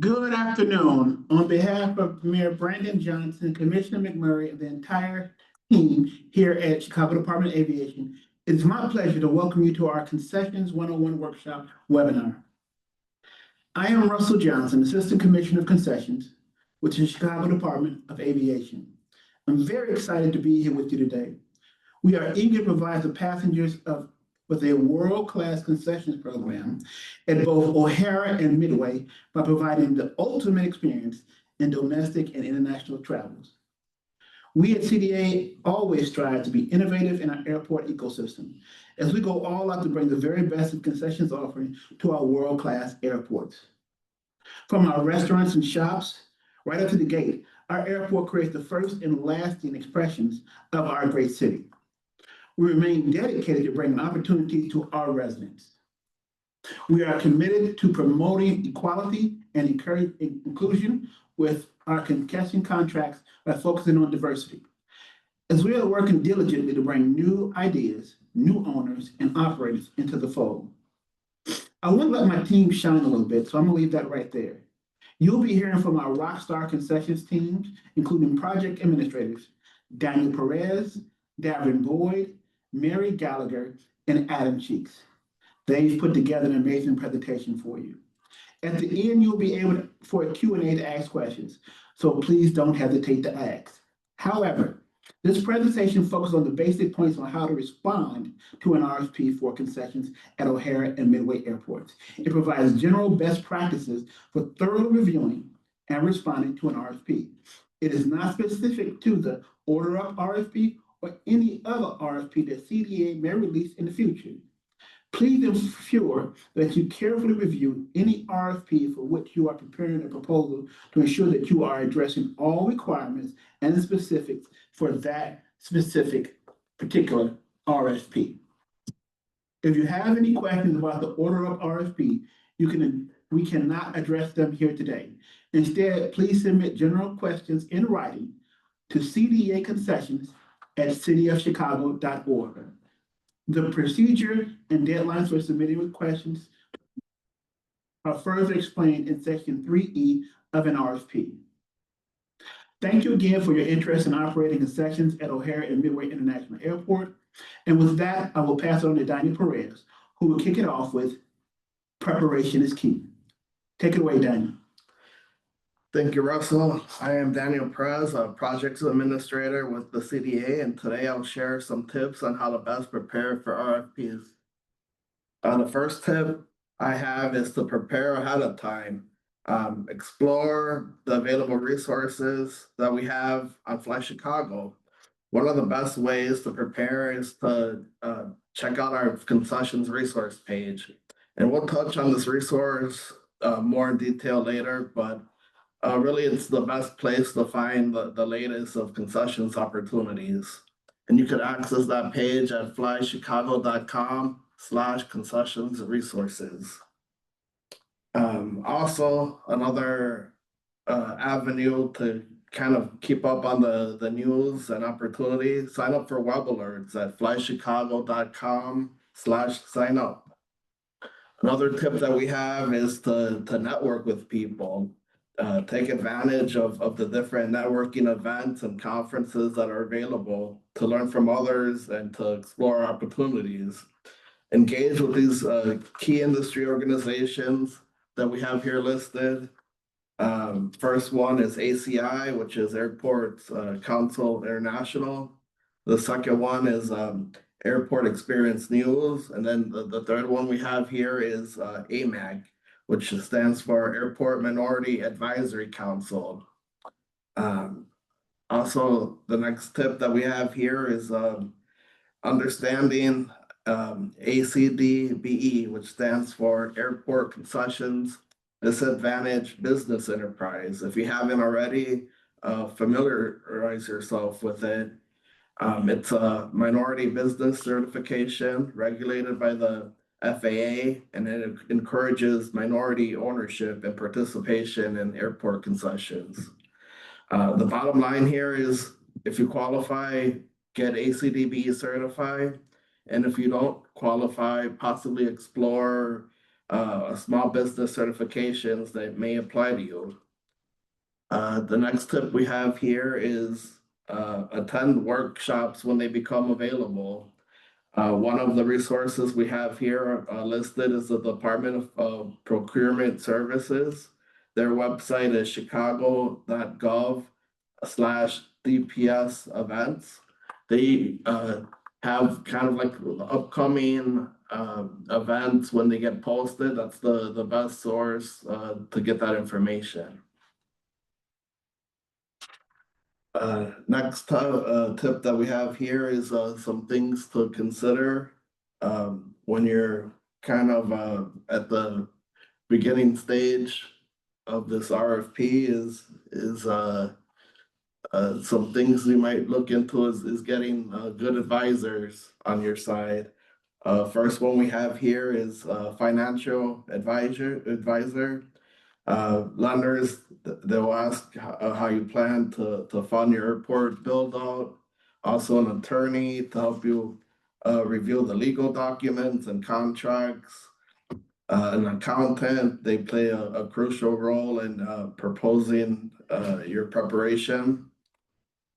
Good afternoon. On behalf of Mayor Brandon Johnson, Commissioner McMurray, and the entire team here at Chicago Department of Aviation, it is my pleasure to welcome you to our Concessions 101 Workshop webinar. I am Russell Johnson, Assistant Commissioner of Concessions with the Chicago Department of Aviation. I'm very excited to be here with you today. We are eager to provide the passengers with a world-class concessions program at both O'Hara and Midway by providing the ultimate experience in domestic and international travels. We at CDA always strive to be innovative in our airport ecosystem as we go all out to bring the very best of concessions offering to our world-class airports. From our restaurants and shops, right up to the gate, our airport creates the first and lasting expressions of our great city. We remain dedicated to bringing opportunities to our residents. We are committed to promoting equality and encouraging inclusion with our concession contracts by focusing on diversity. As we are working diligently to bring new ideas, new owners, and operators into the fold. I want to let my team shine a little bit, so I'm going to leave that right there. You'll be hearing from our rockstar concessions teams, including project administrators, Daniel Perez, Davin Boyd, Mary Gallagher, and Adam Cheeks. They've put together an amazing presentation for you. At the end, you'll be able for a Q&A to ask questions, so please don't hesitate to ask. However, this presentation focuses on the basic points on how to respond to an RFP for concessions at O'Hara and Midway airports. It provides general best practices for thoroughly reviewing and responding to an RFP. It is not specific to the order up RFP or any other RFP that CDA may release in the future. Please ensure that you carefully review any RFP for which you are preparing a proposal to ensure that you are addressing all requirements and specifics for that specific particular RFP. If you have any questions about the order of RFP, we cannot address them here today. Instead, please submit general questions in writing to CDA Concessions at cityofchicago.org. The procedure and deadlines for submitting questions are further explained in section 3E of an RFP. Thank you again for your interest in operating concessions at O'Hara and Midway International Airport. And with that, I will pass it on to Daniel Perez, who will kick it off with preparation is key. Take it away, Daniel. Thank you, Russell. I am Daniel Perez, a projects administrator with the CDA, and today I'll share some tips on how to best prepare for RFPs. The first tip I have is to prepare ahead of time. Explore the available resources that we have on Fly Chicago. One of the best ways to prepare is to check out our concessions resource page. And we'll touch on this resource more in detail later, but really, it's the best place to find the latest of concessions opportunities. And you can access that page at flychicago.com/concessions resources. Also, another avenue to kind of keep up on the news and opportunities, sign up for web alerts at flychicago.com/sign up. Another tip that we have is to network with people. Take advantage of the different networking events and conferences that are available to learn from others and to explore opportunities. Engage with these key industry organizations that we have here listed. First one is ACI, which is Airports Council International. The second one is Airport Experience News. And then the third one we have here is AMAG, which stands for Airport Minority Advisory Council. Also, the next tip that we have here is understanding ACDBE, which stands for Airport Concessions Disadvantaged Business Enterprise. If you haven't already, familiarize yourself with it. It's a minority business certification regulated by the FAA, and it encourages minority ownership and participation in airport concessions. The bottom line here is if you qualify, get ACDB certified, and if you don't qualify, possibly explore small business certifications that may apply to you. The next tip we have here is attend workshops when they become available. One of the resources we have here listed is the Department of Procurement Services. Their website is chicago.gov/DPS events. They have kind of like upcoming events when they get posted. That's the best source to get that information. Next tip that we have here is some things to consider when you're kind of at the beginning stage of this RFP is some things you might look into is getting good advisors on your side. First one we have here is financial advisor. Lenders, they'll ask how you plan to fund your airport build out. Also an attorney to help you review the legal documents and contracts. An accountant, they play a crucial role in proposing your preparation.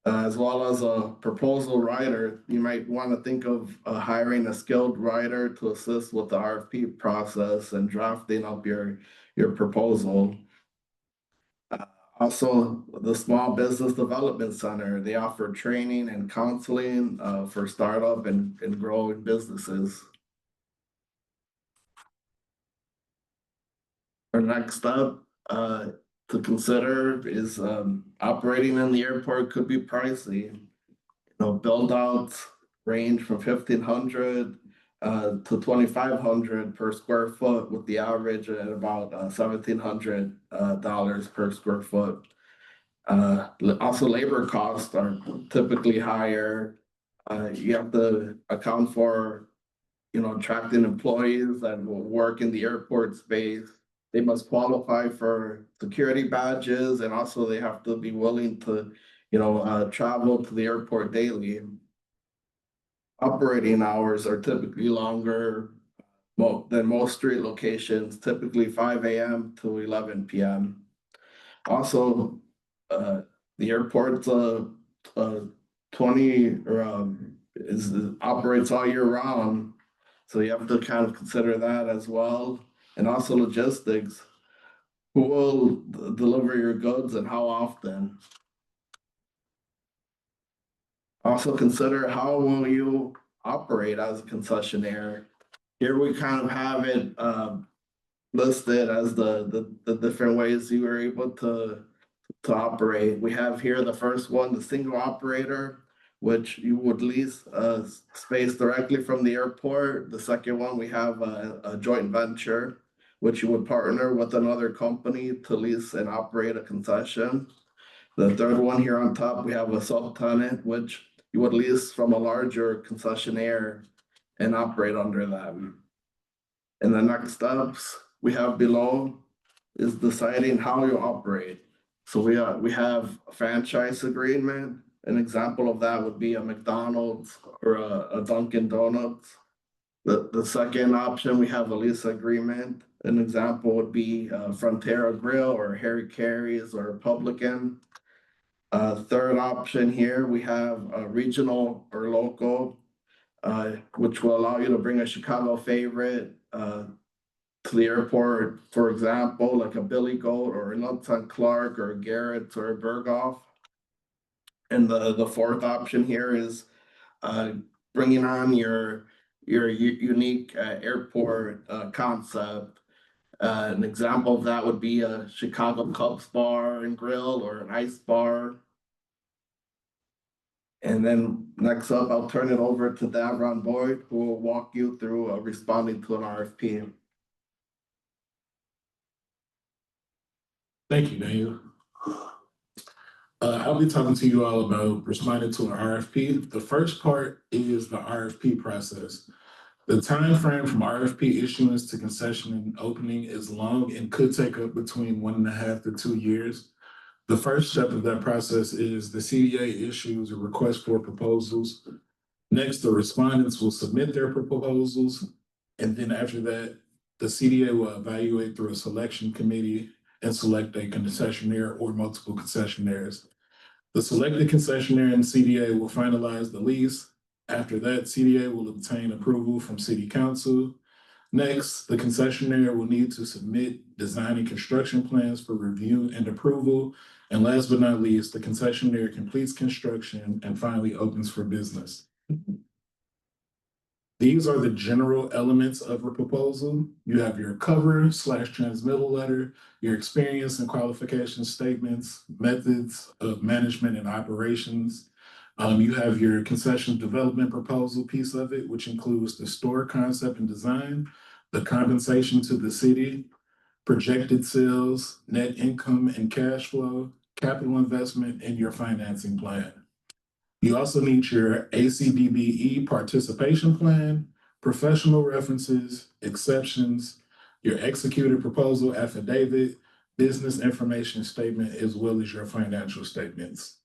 As well as a proposal writer, you might want to think of hiring a skilled writer to assist with the RFP process and drafting up your proposal. Also, the Small Business Development Center, they offer training and counseling for startup and growing businesses. Our next up to consider is operating in the airport could be pricey. Build outs range from 1,500 to 2,500 per square foot, with the average at about $1,700 per square foot. Also, labor costs are typically higher. You have to account for, attracting employees that will work in the airport space. They must qualify for security badges, and also they have to be willing to, travel to the airport daily. Operating hours are typically longer than most street locations, typically 5 a.m. to 11 p.m. Also, the airport 20 or operates all year round, so you have to kind of consider that as well. And also logistics, who will deliver your goods and how often. Also consider how will you operate as a concessionaire. Here we kind of have it listed as the different ways you were able to operate. We have here the first one, the single operator, which you would lease space directly from the airport. The second one, we have a joint venture, which you would partner with another company to lease and operate a concession. The third one here on top, we have a subtenant, which you would lease from a larger concessionaire and operate under them. And the next steps we have below is deciding how you operate. So we have a franchise agreement. An example of that would be a McDonald's or a Dunkin' Donuts. The second option, we have a lease agreement. An example would be Frontera Grill or Harry Carey's or Republican. Third option here, we have a regional or local, which will allow you to bring a Chicago favorite to the airport, for example, like a Billy Goat or a Nuts on Clark or a Garrett's or a Berghoff. And the fourth option here is bringing on your unique airport concept. An example of that would be a Chicago Cubs bar and grill or an ice bar. And then next up, I'll turn it over to Davron Boyd, who will walk you through responding to an RFP. Thank you, Daniel. I'll be talking to you all about responding to an RFP. The first part is the RFP process. The time frame from RFP issuance to concession and opening is long and could take up between 1.5 to 2 years. The first step of that process is the CDA issues a request for proposals. Next, the respondents will submit their proposals. And then after that, the CDA will evaluate through a selection committee and select a concessionaire or multiple concessionaires. The selected concessionaire and CDA will finalize the lease. After that, CDA will obtain approval from City Council. Next, the concessionaire will need to submit design and construction plans for review and approval. And last but not least, the concessionaire completes construction and finally opens for business. These are the general elements of a proposal. You have your cover/transmittal letter, your experience and qualification statements, methods of management and operations. You have your concession development proposal piece of it, which includes the store concept and design, the compensation to the city, projected sales, net income and cash flow, capital investment, and your financing plan. You also need your ACDBE participation plan, professional references, exceptions, your executed proposal affidavit, business information statement, as well as your financial statements.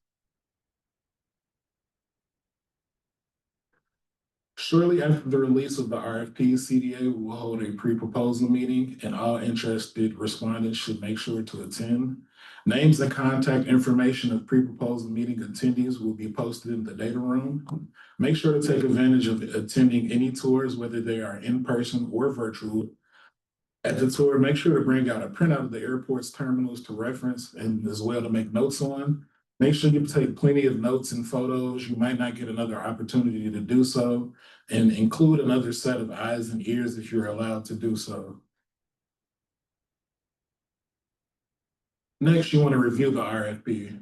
Shortly after the release of the RFP, CDA will hold a pre-proposal meeting and all interested respondents should make sure to attend. Names and contact information of pre-proposal meeting attendees will be posted in the data room. Make sure to take advantage of attending any tours, whether they are in person or virtual. At the tour, make sure to bring out a printout of the airport's terminals to reference and as well to make notes on. Make sure you take plenty of notes and photos. You might not get another opportunity to do so, and include another set of eyes and ears if you're allowed to do so. Next, you want to review the RFP.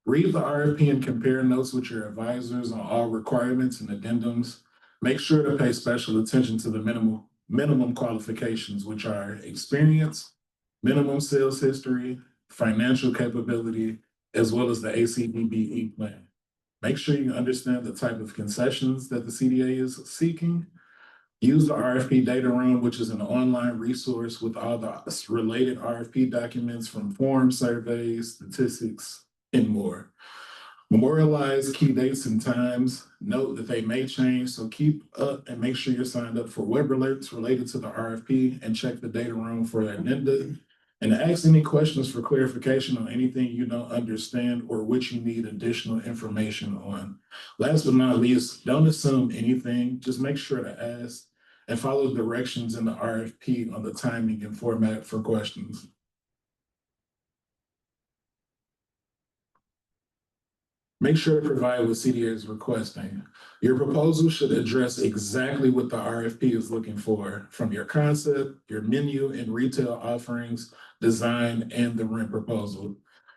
Read the RFP and compare notes with your advisors on all requirements and addendums. Make sure to pay special attention to the minimum qualifications, which are experience, minimum sales history, financial capability, as well as the ACDBE plan. Make sure you understand the type of concessions that the CDA is seeking. Use the RFP data room, which is an online resource with all the related RFP documents from forms, surveys, statistics, and more. Memorialize key dates and times. Note that they may change, so keep up and make sure you're signed up for web alerts related to the RFP and check the data room for addenda. And ask any questions for clarification on anything you don't understand or which you need additional information on. Last but not least, don't assume anything. Just make sure to ask and follow directions in the RFP on the timing and format for questions. Make sure to provide what CDA is requesting. Your proposal should address exactly what the RFP is looking for, from your concept, your menu and retail offerings, design, and the rent proposal.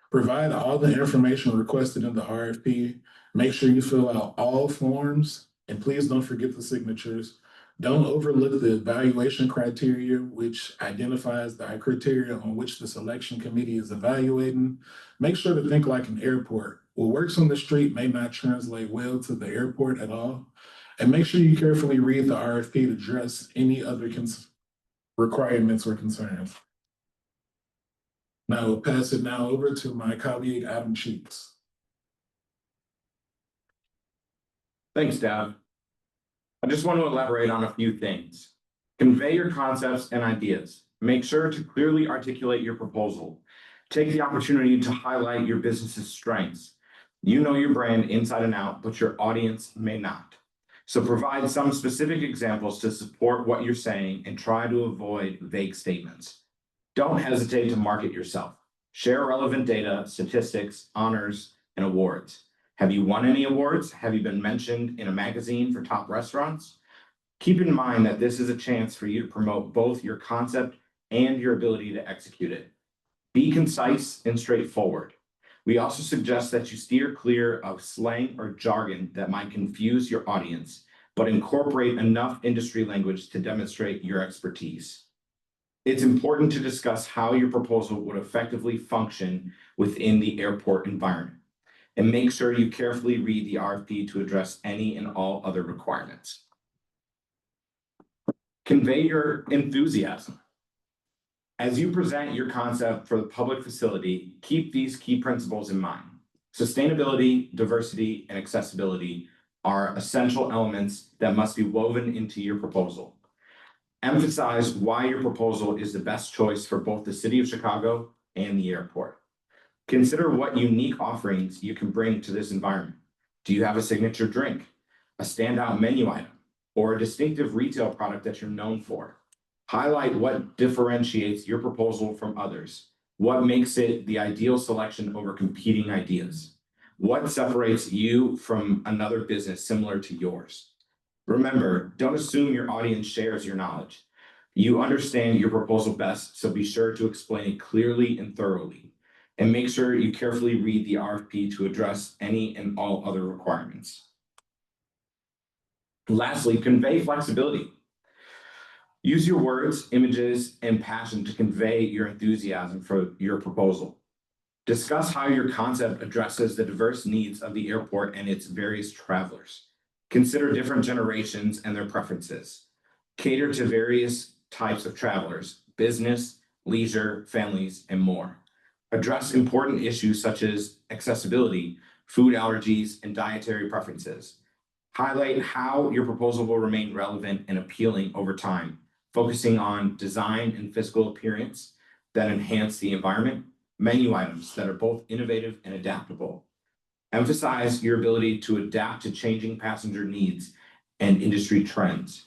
Provide all the information requested in the RFP. Make sure you fill out all forms, and please don't forget the signatures. Don't overlook the evaluation criteria, which identifies the criteria on which the selection committee is evaluating. Make sure to think like an airport. What works on the street may not translate well to the airport at all. And make sure you carefully read the RFP to address any other requirements or concerns. Now we'll pass it now over to my colleague, Adam Sheets. Thanks, Dad. I just want to elaborate on a few things. Convey your concepts and ideas. Make sure to clearly articulate your proposal. Take the opportunity to highlight your business's strengths. You know your brand inside and out, but your audience may not. So provide some specific examples to support what you're saying and try to avoid vague statements. Don't hesitate to market yourself. Share relevant data, statistics, honors, and awards. Have you won any awards? Have you been mentioned in a magazine for top restaurants? Keep in mind that this is a chance for you to promote both your concept and your ability to execute it. Be concise and straightforward. We also suggest that you steer clear of slang or jargon that might confuse your audience, but incorporate enough industry language to demonstrate your expertise. It's important to discuss how your proposal would effectively function within the airport environment, and make sure you carefully read the RFP to address any and all other requirements. Convey your enthusiasm. As you present your concept for the public facility, keep these key principles in mind. Sustainability, diversity, and accessibility are essential elements that must be woven into your proposal. Emphasize why your proposal is the best choice for both the city of Chicago and the airport. Consider what unique offerings you can bring to this environment. Do you have a signature drink, a standout menu item, or a distinctive retail product that you're known for? Highlight what differentiates your proposal from others. What makes it the ideal selection over competing ideas? What separates you from another business similar to yours? Remember, don't assume your audience shares your knowledge. You understand your proposal best, so be sure to explain it clearly and thoroughly. And make sure you carefully read the RFP to address any and all other requirements. Lastly, convey flexibility. Use your words, images, and passion to convey your enthusiasm for your proposal. Discuss how your concept addresses the diverse needs of the airport and its various travelers. Consider different generations and their preferences. Cater to various types of travelers, business, leisure, families, and more. Address important issues such as accessibility, food allergies, and dietary preferences. Highlight how your proposal will remain relevant and appealing over time, focusing on design and physical appearance that enhance the environment, menu items that are both innovative and adaptable. Emphasize your ability to adapt to changing passenger needs and industry trends.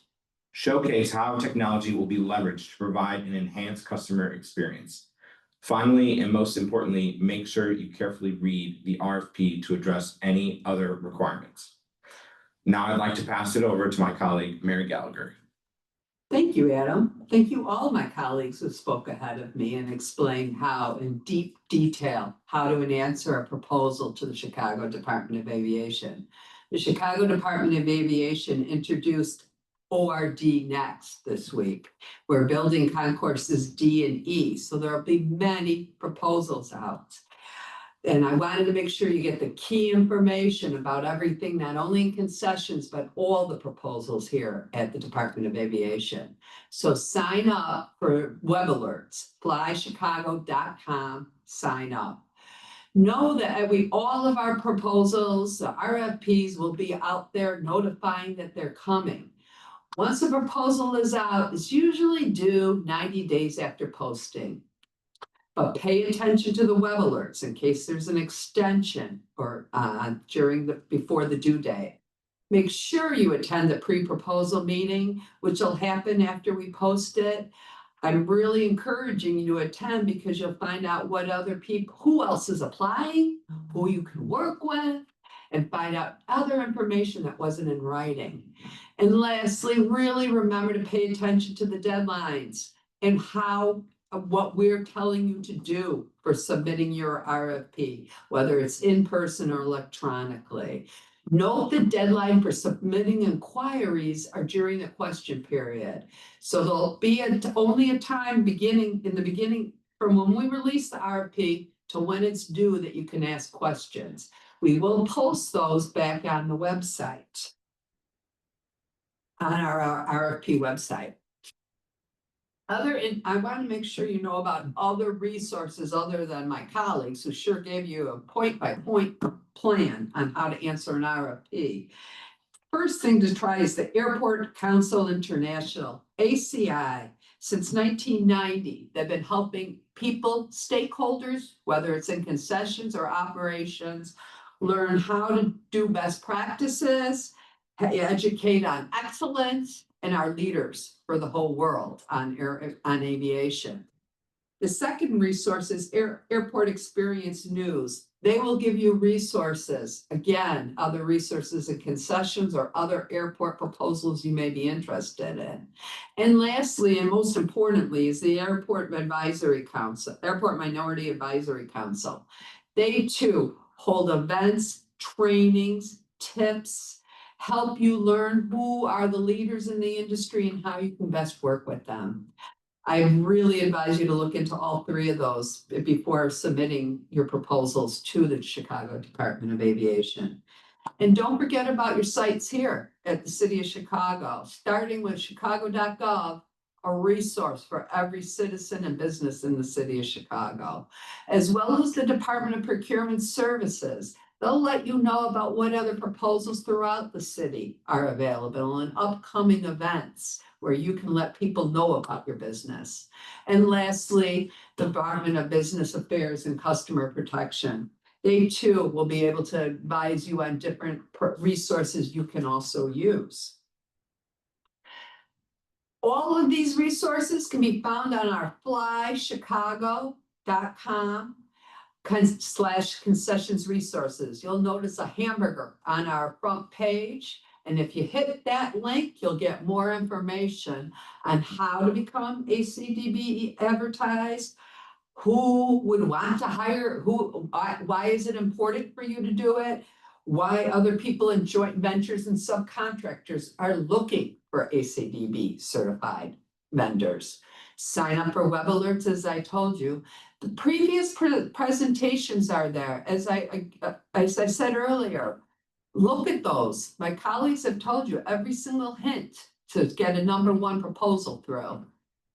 Showcase how technology will be leveraged to provide an enhanced customer experience. Finally, and most importantly, make sure you carefully read the RFP to address any other requirements. Now I'd like to pass it over to my colleague, Mary Gallagher. Thank you, Adam. Thank you all my colleagues who spoke ahead of me and explained how in deep detail how to answer a proposal to the Chicago Department of Aviation. The Chicago Department of Aviation introduced ORD Next this week. We're building concourses D and E, so there'll be many proposals out. And I wanted to make sure you get the key information about everything, not only in concessions, but all the proposals here at the Department of Aviation. So sign up for web alerts, flychicago.com, sign up. Know that all of our proposals, the RFPs will be out there notifying that they're coming. Once a proposal is out, it's usually due 90 days after posting. But pay attention to the web alerts in case there's an extension or before the due date. Make sure you attend the pre-proposal meeting, which will happen after we post it. I'm really encouraging you to attend because you'll find out what other people, who else is applying, who you can work with, and find out other information that wasn't in writing. And lastly, really remember to pay attention to the deadlines and what we're telling you to do for submitting your RFP, whether it's in person or electronically. Note the deadline for submitting inquiries are during the question period. So there'll be only a time in the beginning from when we release the RFP to when it's due that you can ask questions. We will post those back on the website, on our RFP website. I want to make sure you know about other resources other than my colleagues who sure gave you a point-by-point plan on how to answer an RFP. First thing to try is the Airport Council International, ACI. Since 1990, they've been helping people, stakeholders, whether it's in concessions or operations, learn how to do best practices, educate on excellence, and our leaders for the whole world on aviation. The second resource is Airport Experience News. They will give you resources, again, other resources and concessions or other airport proposals you may be interested in. And lastly, and most importantly, is the Airport Minority Advisory Council. They too hold events, trainings, tips, help you learn who are the leaders in the industry and how you can best work with them. I really advise you to look into all three of those before submitting your proposals to the Chicago Department of Aviation. And don't forget about your sites here at the City of Chicago, starting with chicago.gov, a resource for every citizen and business in the City of Chicago, as well as the Department of Procurement Services. They'll let you know about what other proposals throughout the city are available and upcoming events where you can let people know about your business. And lastly, the Department of Business Affairs and Customer Protection. They too will be able to advise you on different resources you can also use. All of these resources can be found on our flychicago.com / concessions resources. You'll notice a hamburger on our front page. And if you hit that link, you'll get more information on how to become ACDB advertised, who would want to hire, why is it important for you to do it? Why other people in joint ventures and subcontractors are looking for ACDB certified vendors. Sign up for web alerts, as I told you. The previous presentations are there. As I said earlier, look at those. My colleagues have told you every single hint to get a #1 proposal through.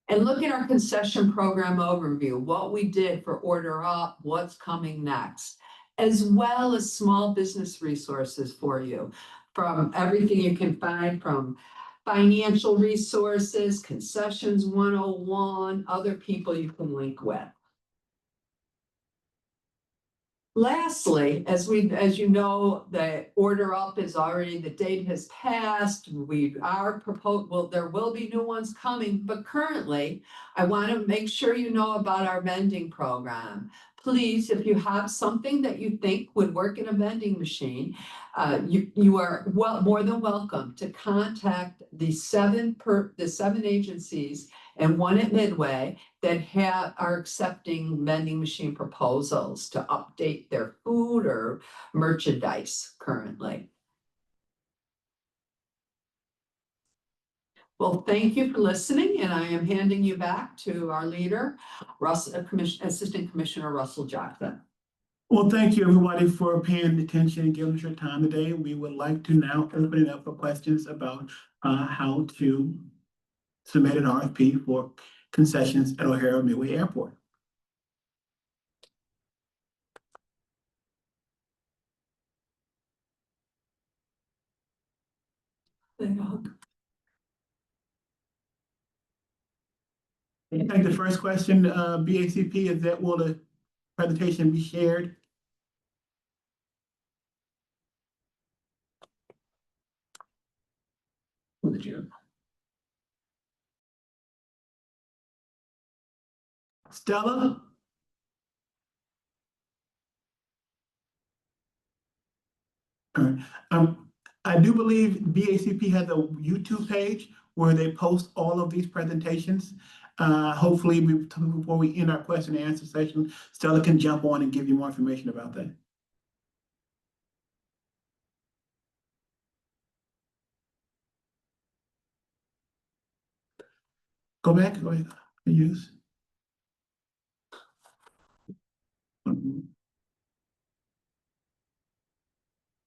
And look at our concession program overview, what we did for Order Up, what's coming next, as well as small business resources for you, from everything you can find from financial resources, Concessions 101, other people you can link with. Lastly, as you know, the Order Up is already, the date has passed. There will be new ones coming, but currently I want to make sure you know about our vending program. Please, if you have something that you think would work in a vending machine, you are more than welcome to contact the seven agencies and one at Midway that are accepting vending machine proposals to update their food or merchandise currently. Well, thank you for listening, and I am handing you back to our leader, Assistant Commissioner Russell Jackson. Well, thank you, everybody, for paying attention and giving us your time today. We would like to now open it up for questions about how to submit an RFP for concessions at O'Hare Midway Airport. I think the first question, BACP, is that will the presentation be shared? With the gym. Stella? All right. I do believe BACP has a YouTube page where they post all of these presentations. Hopefully, before we end our question and answer session, Stella can jump on and give you more information about that. Go ahead, use.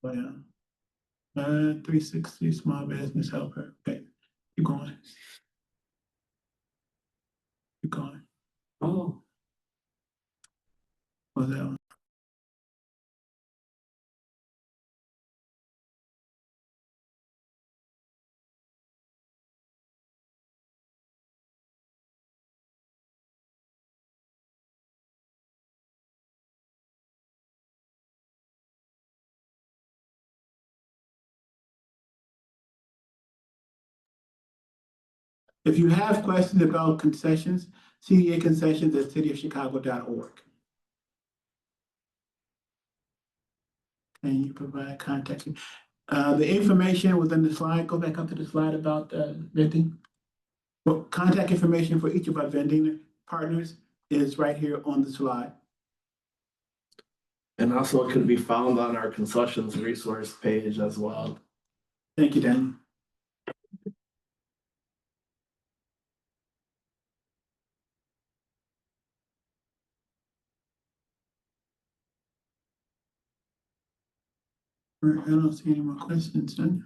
Oh, yeah. 360 small business helper. Okay, keep going. Keep going. Oh. What's that one? If you have questions about concessions, CDA concessions at cityofchicago.org. Can you provide contact? The information within the slide, go back up to the slide about vending. Well, contact information for each of our vending partners is right here on the slide. And also it can be found on our concessions resource page as well. Thank you, Dan. I don't see any more questions, Sonia.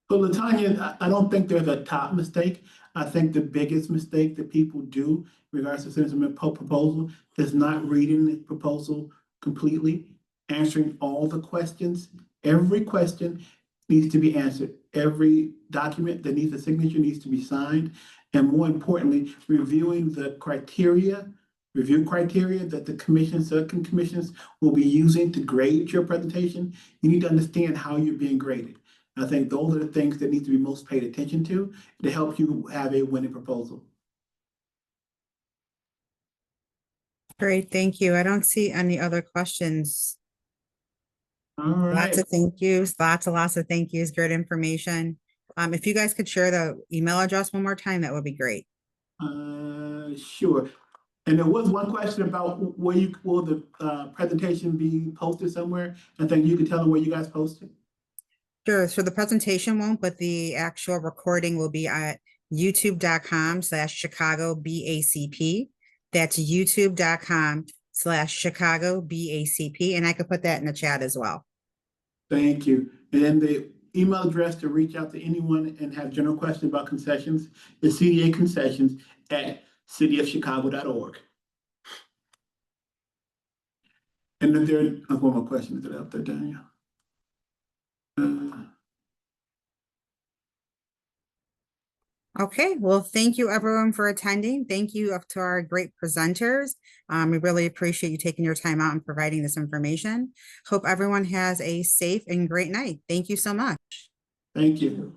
So Latanya, I don't think there's a top mistake. I think the biggest mistake that people do in regards to citizen proposal is not reading the proposal completely, answering all the questions. Every question needs to be answered. Every document that needs a signature needs to be signed. And more importantly, reviewing the review criteria that the certain commissions will be using to grade your presentation. You need to understand how you're being graded. I think those are the things that need to be most paid attention to help you have a winning proposal. Great, thank you. I don't see any other questions. All right. Lots of thank yous, lots of thank yous, great information. If you guys could share the email address one more time, that would be great. Sure. And there was one question about will the presentation be posted somewhere? I think you could tell them where you guys posted. Sure, so the presentation won't, but the actual recording will be at youtube.com/Chicago BACP. That's youtube.com/Chicago BACP. And I could put that in the chat as well. Thank you. And then the email address to reach out to anyone and have general questions about concessions is cdaconcessions@cityofchicago.org. And if there are one more question, is it out there, Daniel? Okay, well, thank you everyone for attending. Thank you to our great presenters. We really appreciate you taking your time out and providing this information. Hope everyone has a safe and great night. Thank you so much. Thank you.